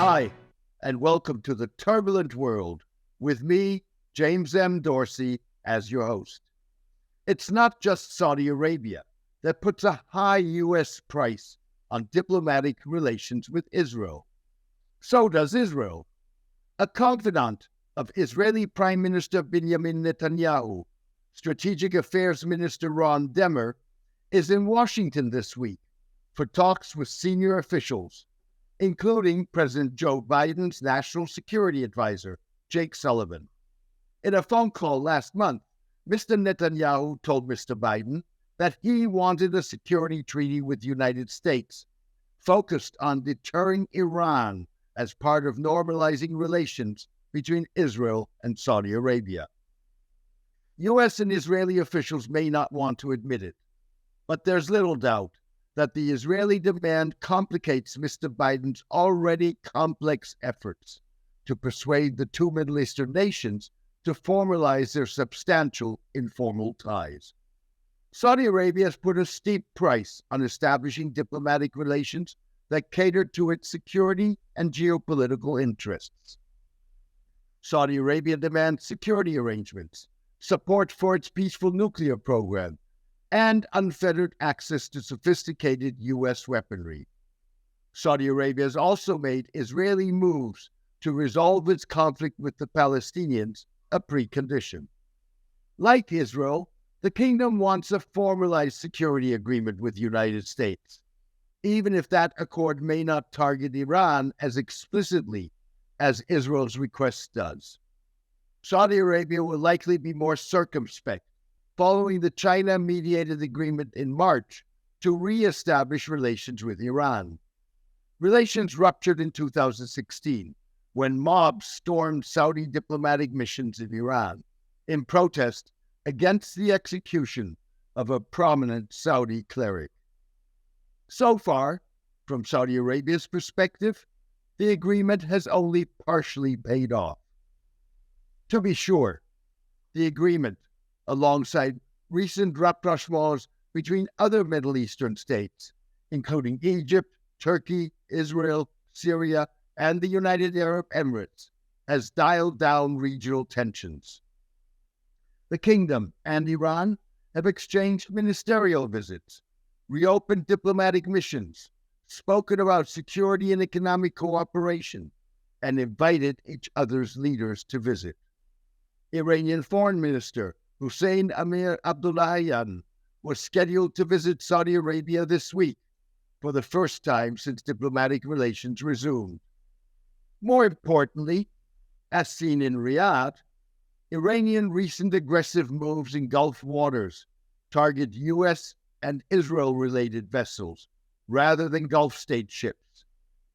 Hi, and welcome to the Turbulent World with me, James M. Dorsey, as your host. It's not just Saudi Arabia that puts a high U.S. price on diplomatic relations with Israel. So does Israel. A confidant of Israeli Prime Minister Binyamin Netanyahu, Strategic Affairs Minister Ron Dermer, is in Washington this week for talks with senior officials, including President Joe Biden's National Security Advisor, Jake Sullivan. In a phone call last month, Mr. Netanyahu told Mr. Biden that he wanted a security treaty with the United States focused on deterring Iran as part of normalizing relations between Israel and Saudi Arabia. U.S. and Israeli officials may not want to admit it, but there's little doubt that the Israeli demand complicates Mr. Biden's already complex efforts to persuade the two Middle Eastern nations to formalize their substantial informal ties. Saudi Arabia has put a steep price on establishing diplomatic relations that cater to its security and geopolitical interests. Saudi Arabia demands security arrangements, support for its peaceful nuclear program, and unfettered access to sophisticated U.S. weaponry. Saudi Arabia has also made Israeli moves to resolve its conflict with the Palestinians, a precondition. Like Israel, the kingdom wants a formalized security agreement with the United States, even if that accord may not target Iran as explicitly as Israel's request does. Saudi Arabia will likely be more circumspect following the China-mediated agreement in March to re-establish relations with Iran. Relations ruptured in 2016 when mobs stormed Saudi diplomatic missions in Iran in protest against the execution of a prominent Saudi cleric. So far, from Saudi Arabia's perspective, the agreement has only partially paid off. To be sure, the agreement, alongside recent rapprochements between other Middle Eastern states, including Egypt, Turkey, Israel, Syria, and the United Arab Emirates, has dialed down regional tensions. The kingdom and Iran have exchanged ministerial visits, reopened diplomatic missions, spoken about security and economic cooperation, and invited each other's leaders to visit. Iranian Foreign Minister Hussein Amir-Abdollahian was scheduled to visit Saudi Arabia this week for the first time since diplomatic relations resumed. More importantly, as seen in Riyadh, Iranian recent aggressive moves in Gulf waters target U.S. and Israel-related vessels rather than Gulf state ships,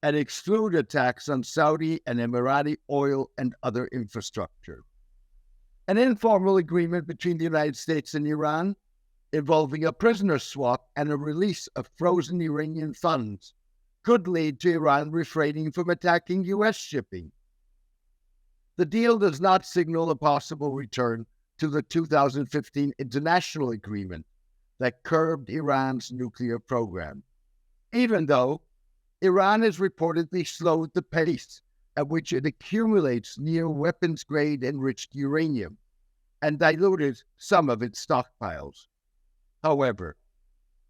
and exclude attacks on Saudi and Emirati oil and other infrastructure. An informal agreement between the United States and Iran involving a prisoner swap and a release of frozen Iranian funds could lead to Iran refraining from attacking U.S. shipping. The deal does not signal a possible return to the 2015 international agreement that curbed Iran's nuclear program, even though Iran has reportedly slowed the pace at which it accumulates near weapons-grade enriched uranium and diluted some of its stockpiles. However,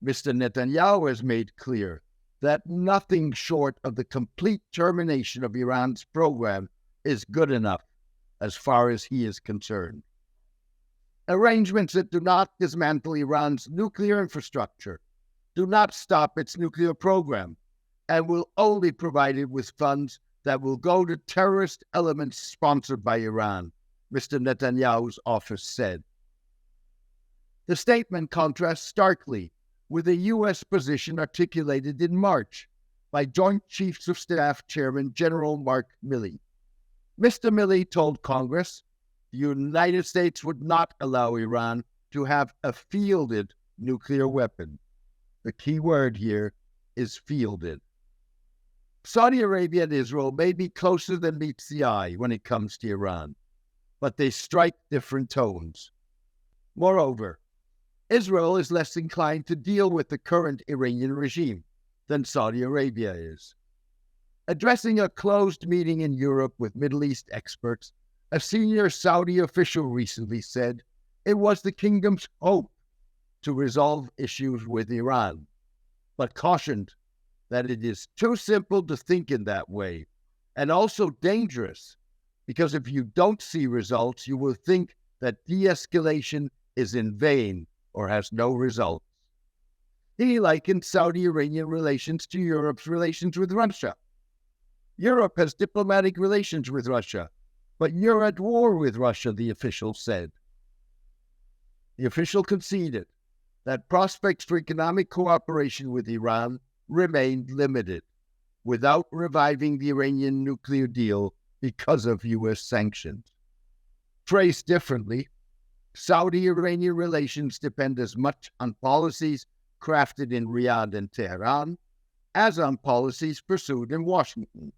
Mr. Netanyahu has made clear that nothing short of the complete termination of Iran's program is good enough as far as he is concerned. Arrangements that do not dismantle Iran's nuclear infrastructure, do not stop its nuclear program, and will only provide it with funds that will go to terrorist elements sponsored by Iran, Mr. Netanyahu's office said. The statement contrasts starkly with a U.S. position articulated in March by Joint Chiefs of Staff Chairman General Mark Milley. Mr. Milley told Congress the United States would not allow Iran to have a fielded nuclear weapon. The key word here is fielded. Saudi Arabia and Israel may be closer than meets the eye when it comes to Iran, but they strike different tones. Moreover, Israel is less inclined to deal with the current Iranian regime than Saudi Arabia is. Addressing a closed meeting in Europe with Middle East experts, a senior Saudi official recently said it was the kingdom's hope to resolve issues with Iran, but cautioned that it is too simple to think in that way, and also dangerous, because if you don't see results, you will think that de-escalation is in vain or has no results. He likened Saudi-Iranian relations to Europe's relations with Russia. Europe has diplomatic relations with Russia, but you're at war with Russia, the official said. The official conceded that prospects for economic cooperation with Iran remained limited, without reviving the Iranian nuclear deal because of U.S. sanctions. Phrased differently, Saudi-Iranian relations depend as much on policies crafted in Riyadh and Tehran as on policies pursued in Washington.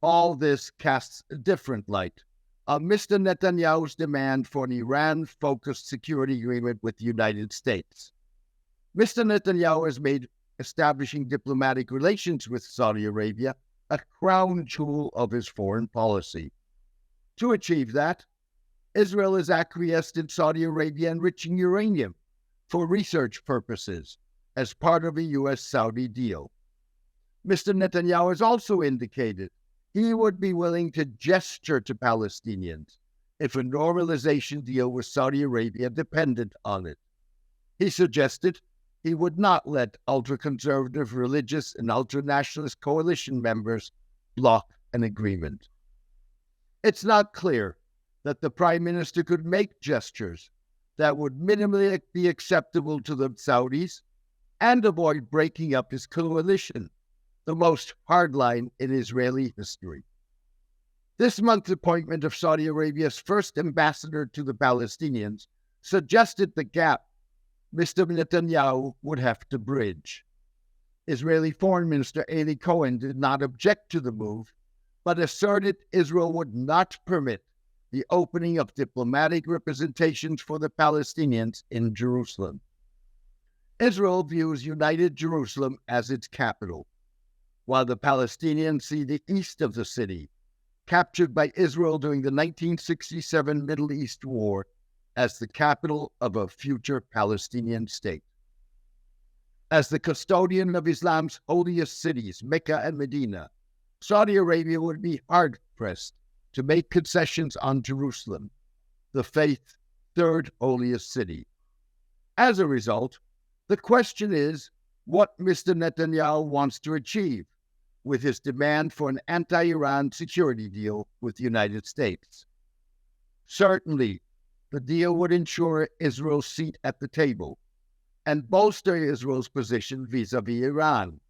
All this casts a different light on Mr. Netanyahu's demand for an Iran-focused security agreement with the United States. Mr. Netanyahu has made establishing diplomatic relations with Saudi Arabia a crown jewel of his foreign policy. To achieve that, Israel has acquiesced in Saudi Arabia enriching uranium for research purposes as part of a U.S.-Saudi deal. Mr. Netanyahu has also indicated he would be willing to gesture to Palestinians if a normalization deal with Saudi Arabia depended on it. He suggested he would not let ultra-conservative religious and ultra-nationalist coalition members block an agreement. It's not clear that the Prime Minister could make gestures that would minimally be acceptable to the Saudis and avoid breaking up his coalition, the most hardline in Israeli history. This month's appointment of Saudi Arabia's first ambassador to the Palestinians suggested the gap Mr. Netanyahu would have to bridge. Israeli Foreign Minister Eli Cohen did not object to the move, but asserted Israel would not permit the opening of diplomatic representations for the Palestinians in Jerusalem. Israel views United Jerusalem as its capital, while the Palestinians see the east of the city, captured by Israel during the 1967 Middle East War, as the capital of a future Palestinian state. As the custodian of Islam's holiest cities, Mecca and Medina, Saudi Arabia would be hard-pressed to make concessions on Jerusalem, the faith's third holiest city. As a result, the question is what Mr. Netanyahu wants to achieve with his demand for an anti-Iran security deal with the United States. Certainly, the deal would ensure Israel's seat at the table and bolster Israel's position vis-à-vis Iran.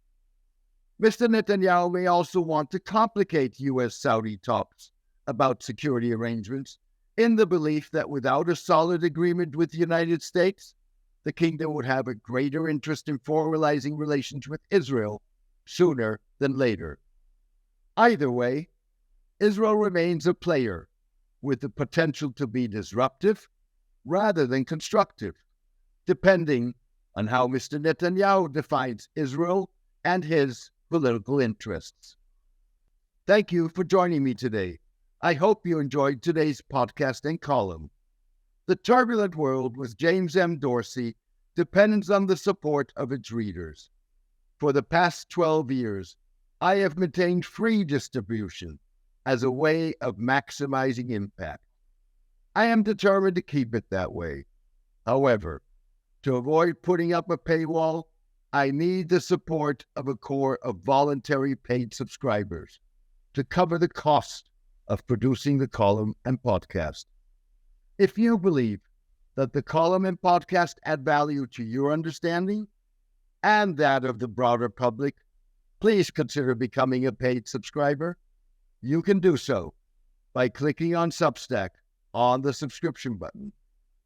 Mr. Netanyahu may also want to complicate U.S.-Saudi talks about security arrangements in the belief that without a solid agreement with the United States, the kingdom would have a greater interest in formalizing relations with Israel sooner than later. Either way, Israel remains a player with the potential to be disruptive rather than constructive, depending on how Mr. Netanyahu defines Israel and his political interests. Thank you for joining me today. I hope you enjoyed today's podcast and column. The Turbulent World with James M. Dorsey depends on the support of its readers. For the past 12 years, I have maintained free distribution as a way of maximizing impact. I am determined to keep it that way. However, to avoid putting up a paywall, I need the support of a core of voluntary paid subscribers to cover the cost of producing the column and podcast. If you believe that the column and podcast add value to your understanding and that of the broader public, please consider becoming a paid subscriber. You can do so by clicking on Substack on the subscription button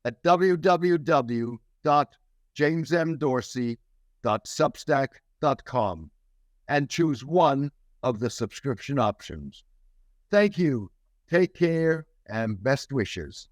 at www.jamesmdorsey.substack.com and choose one of the subscription options. Thank you, take care, and best wishes.